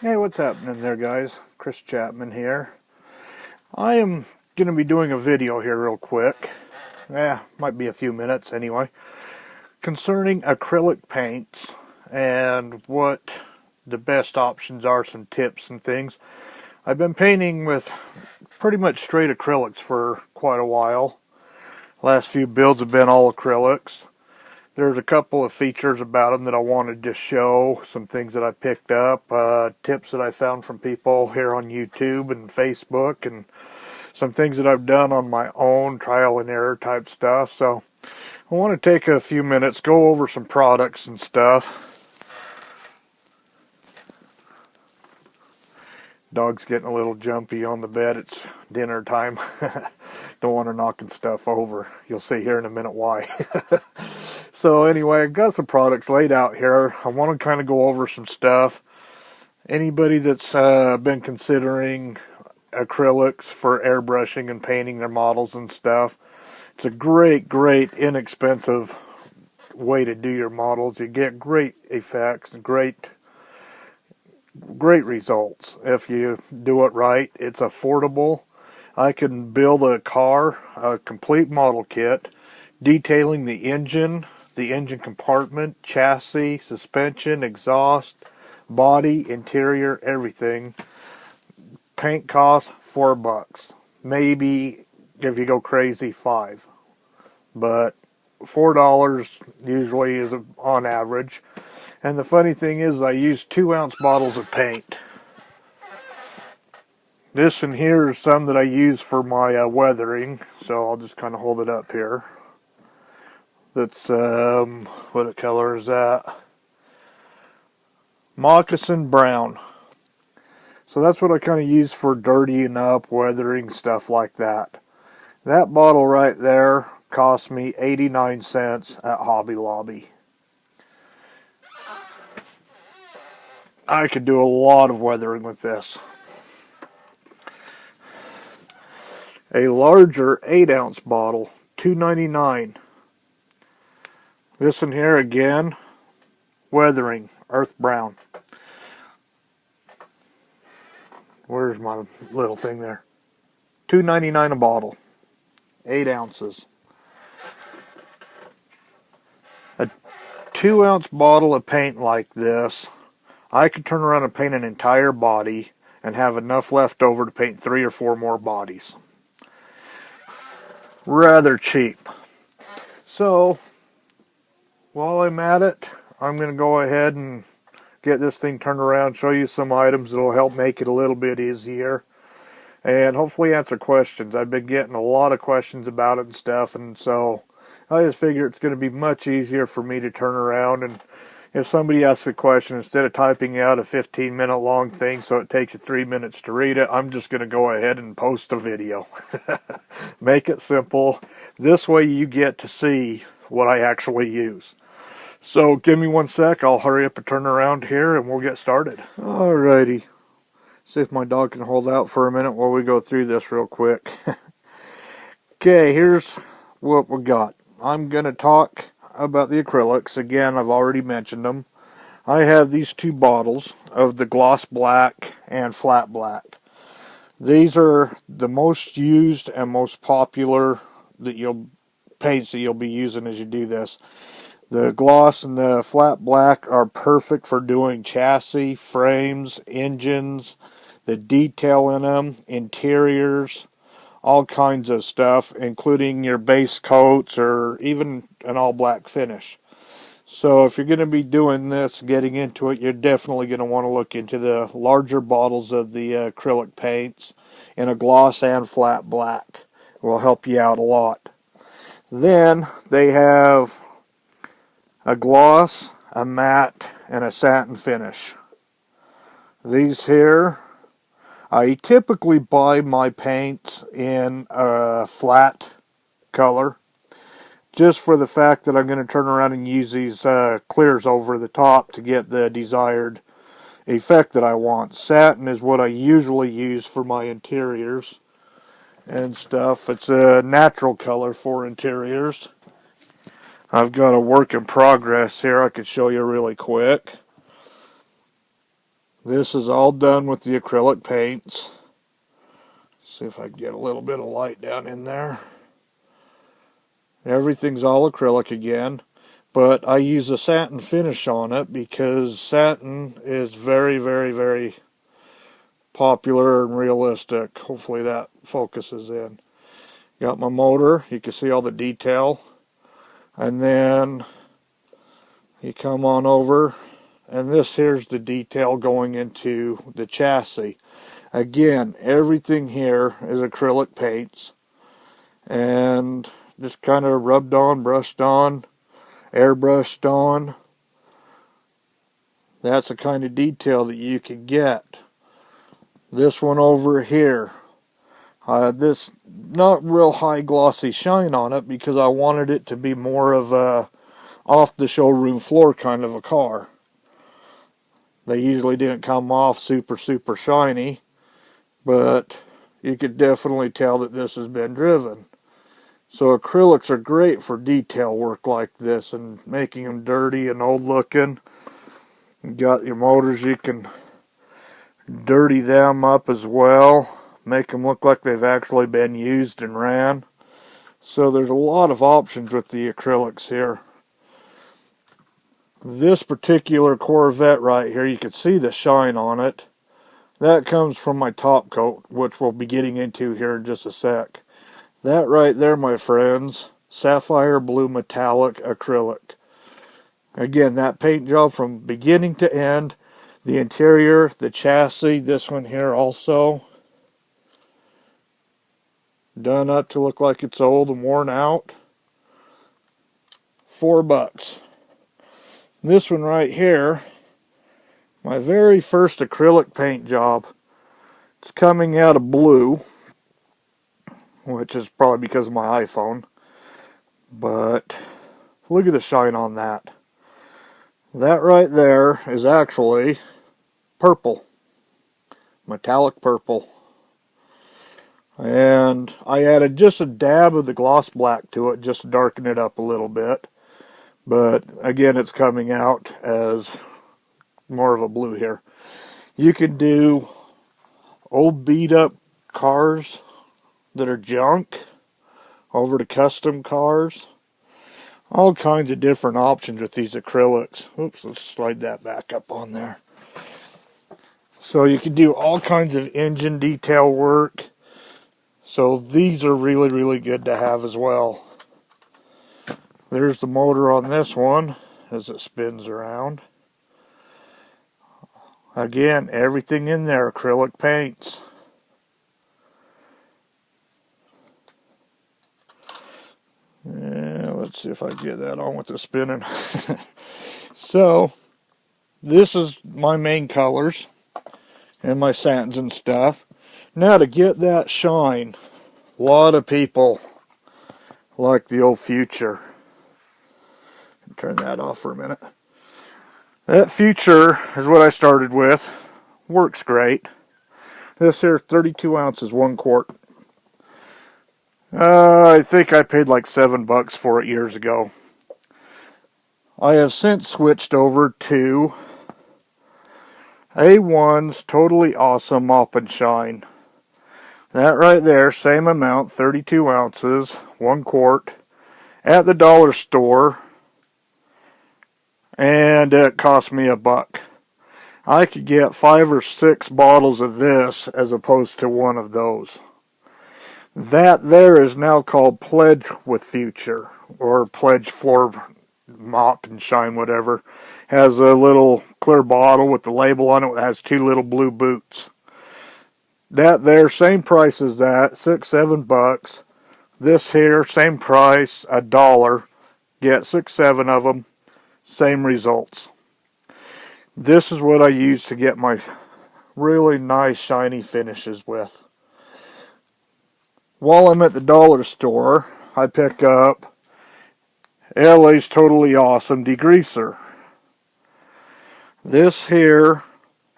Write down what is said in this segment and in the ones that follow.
Hey, what's happening there, guys? Chris Chapman here. I am going to be doing a video here real quick. Might be a few minutes anyway. Concerning acrylic paints and what the best options are, some tips and things. I've been painting with pretty much straight acrylics for quite a while. Last few builds have been all acrylics. There's a couple of features about them that I wanted to show, some things that I picked up, tips that I found from people here on YouTube and Facebook, and some things that I've done on my own, trial and error type stuff. So I want to take a few minutes, go over some products and stuff. Dog's getting a little jumpy on the bed. It's dinner time. Don't want her knocking stuff over. You'll see here in a minute why. So anyway, I got some products laid out here. I want to kind of go over some stuff. Anybody that's been considering acrylics for airbrushing and painting their models and stuff, it's a great, inexpensive way to do your models. You get great effects, great results if you do it right. It's affordable. I can build a car, a complete model kit, detailing the engine compartment, chassis, suspension, exhaust, body, interior, everything. Paint costs $4. Maybe if you go crazy, $5. But $4 usually is on average. And the funny thing is, I use 2-ounce bottles of paint. This in here is some that I use for my weathering, so I'll just kind of hold it up here. That's, what color is that? Moccasin brown. So that's what I kind of use for dirtying up, weathering, stuff like that. That bottle right there cost me 89 cents at Hobby Lobby. I could do a lot of weathering with this. A larger 8-ounce bottle, $2.99. This in here again, weathering, earth brown. Where's my little thing there? $2.99 a bottle, 8 ounces. A 2-ounce bottle of paint like this, I could turn around and paint an entire body and have enough left over to paint 3 or 4 more bodies. Rather cheap. So, while I'm at it, I'm going to go ahead and get this thing turned around, show you some items that will help make it a little bit easier, and hopefully answer questions. I've been getting a lot of questions about it and stuff, and so I just figure it's going to be much easier for me to turn around, and if somebody asks a question, instead of typing out a 15-minute long thing so it takes you 3 minutes to read it, I'm just going to go ahead and post a video. Make it simple. This way you get to see what I actually use. So give me 1 sec, I'll hurry up and turn around here and we'll get started. Alrighty. See if my dog can hold out for a minute while we go through this real quick. Okay, here's what we got. I'm going to talk about the acrylics. Again, I've already mentioned them. I have these 2 bottles of the gloss black and flat black. These are the most used and most popular paints that you'll be using as you do this. The gloss and the flat black are perfect for doing chassis, frames, engines, the detail in them, interiors, all kinds of stuff, including your base coats or even an all-black finish. So if you're going to be doing this, getting into it, you're definitely going to want to look into the larger bottles of the acrylic paints in a gloss and flat black. It will help you out a lot. Then they have a gloss, a matte, and a satin finish. These here, I typically buy my paints in a flat color, just for the fact that I'm going to turn around and use these clears over the top to get the desired effect that I want. Satin is what I usually use for my interiors and stuff. It's a natural color for interiors. I've got a work in progress here I could show you really quick. This is all done with the acrylic paints. See if I can get a little bit of light down in there. Everything's all acrylic again, but I use a satin finish on it because satin is very, very, very popular and realistic. Hopefully that focuses in. Got my motor, you can see all the detail, and then you come on over, and this here's the detail going into the chassis. Again, everything here is acrylic paints, and just kind of rubbed on, brushed on, airbrushed on. That's the kind of detail that you can get. This one over here, this not real high glossy shine on it because I wanted it to be more of a off the showroom floor kind of a car. They usually didn't come off super shiny, but you could definitely tell that this has been driven. So acrylics are great for detail work like this and making them dirty and old looking. You got your motors, you can dirty them up as well, make them look like they've actually been used and ran. So there's a lot of options with the acrylics here. This particular Corvette right here, you can see the shine on it. That comes from my top coat, which we'll be getting into here in just a sec. That right there, my friends, sapphire blue metallic acrylic. Again, that paint job from beginning to end. The interior, the chassis, this one here also. Done up to look like it's old and worn out. $4. This one right here, my very first acrylic paint job. It's coming out of blue, which is probably because of my iPhone. But look at the shine on that. That right there is actually purple. Metallic purple. And I added just a dab of the gloss black to it just to darken it up a little bit. But again, it's coming out as more of a blue here. You could do old beat up cars that are junk over to custom cars. All kinds of different options with these acrylics. Oops, let's slide that back up on there. So you can do all kinds of engine detail work. So these are really, really good to have as well. There's the motor on this one as it spins around. Again, everything in there, acrylic paints. Yeah, let's see if I can get that on with the spinning. So, this is my main colors and my satins and stuff. Now to get that shine, a lot of people like the old Future. Turn that off for a minute. That Future is what I started with. Works great. This here 32 ounces, 1 quart. I think I paid like $7 for it years ago. I have since switched over to A1's Totally Awesome Mop and Shine. That right there, same amount, 32 ounces, 1 quart, at the dollar store, and it cost me $1. I could get 5 or 6 bottles of this as opposed to one of those. That there is now called Pledge with Future, or Pledge Floor Mop and Shine, whatever. Has a little clear bottle with the label on it that has 2 little blue boots. That there, same price as that, $6-7. This here, same price, $1. Get 6-7 of them, same results. This is what I use to get my really nice shiny finishes with. While I'm at the dollar store, I pick up LA's Totally Awesome Degreaser. This here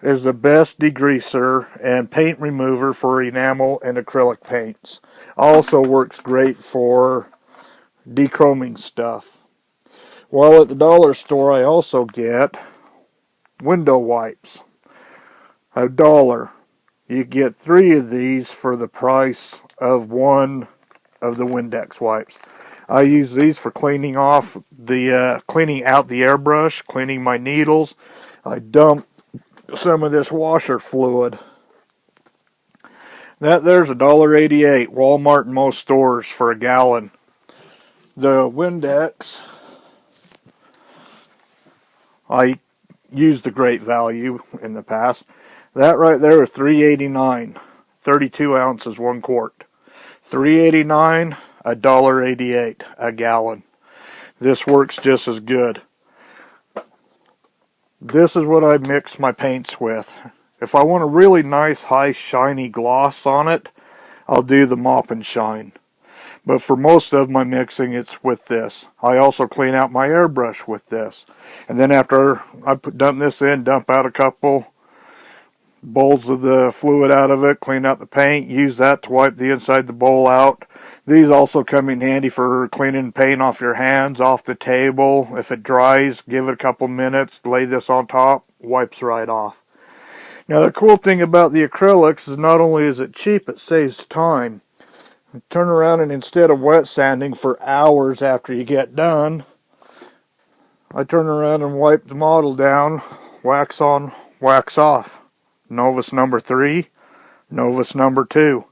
is the best degreaser and paint remover for enamel and acrylic paints. Also works great for dechroming stuff. While at the dollar store, I also get window wipes. $1. You get 3 of these for the price of 1 of the Windex wipes. I use these for cleaning off the cleaning out the airbrush, cleaning my needles. I dump some of this washer fluid. There's $1.88. Walmart and most stores for a gallon. The Windex, I used a great value in the past. That right there is $3.89. 32 ounces, 1 quart. $3.89, $1.88 a gallon. This works just as good. This is what I mix my paints with. If I want a really nice, high, shiny gloss on it, I'll do the Mop and Shine. But for most of my mixing, it's with this. I also clean out my airbrush with this. And then after I dump this in, dump out a couple bowls of the fluid out of it, clean out the paint, use that to wipe the inside of the bowl out. These also come in handy for cleaning paint off your hands, off the table. If it dries, give it a couple minutes, lay this on top, wipes right off. Now the cool thing about the acrylics is not only is it cheap, it saves time. Turn around and instead of wet sanding for hours after you get done, I turn around and wipe the model down, wax on, wax off. Novus number 3, Novus number 2.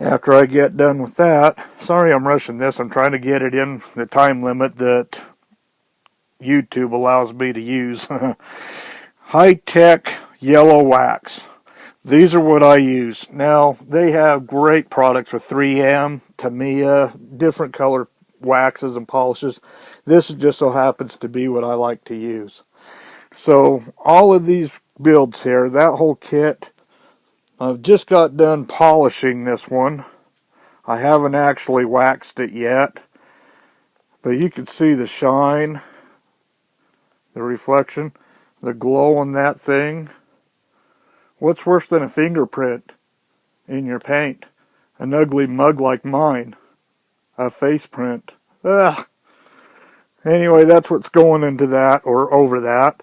After I get done with that, sorry I'm rushing this, I'm trying to get it in the time limit that YouTube allows me to use. High-tech yellow wax. These are what I use. Now, they have great products with 3M, Tamiya, different color waxes and polishes. This just so happens to be what I like to use. So, all of these builds here, that whole kit, I've just got done polishing this one. I haven't actually waxed it yet, but you can see the shine, the reflection, the glow on that thing. What's worse than a fingerprint in your paint? An ugly mug like mine. A face print. Ugh. Anyway, that's what's going into that, or over that.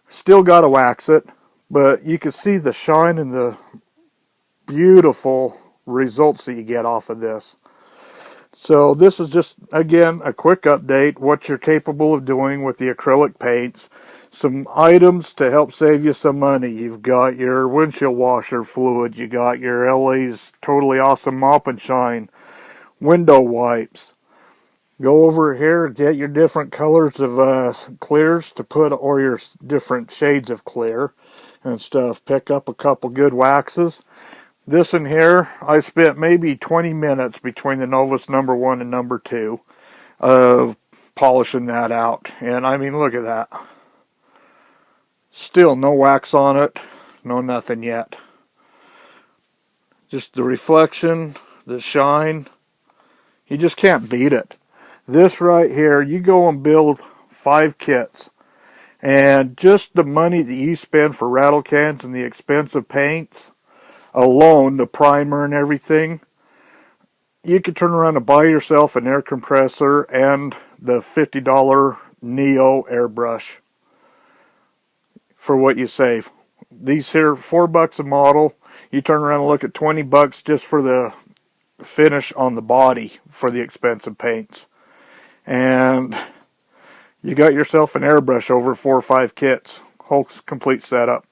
Still got to wax it, but you can see the shine and the beautiful results that you get off of this. So this is just, again, a quick update, what you're capable of doing with the acrylic paints. Some items to help save you some money. You've got your windshield washer fluid. You got your LA's Totally Awesome Mop and Shine. Window wipes. Go over here, get your different colors of clears to put, or your different shades of clear and stuff. Pick up a couple good waxes. This in here, I spent maybe 20 minutes between the Novus number 1 and number 2 of polishing that out. And I mean, look at that. Still no wax on it, no nothing yet. Just the reflection, the shine, you just can't beat it. This right here, you go and build 5 kits, and just the money that you spend for rattle cans and the expensive paints alone, the primer and everything, you could turn around and buy yourself an air compressor and the $50 Neo airbrush for what you save. These here, $4 a model. You turn around and look at $20 just for the finish on the body for the expensive paints. And you got yourself an airbrush over 4 or 5 kits. Whole complete setup.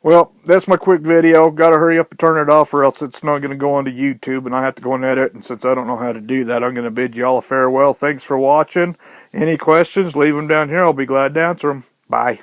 Well, that's my quick video. Got to hurry up and turn it off or else it's not going to go onto YouTube and I have to go and edit. And since I don't know how to do that, I'm going to bid you all a farewell. Thanks for watching. Any questions, leave them down here. I'll be glad to answer them. Bye.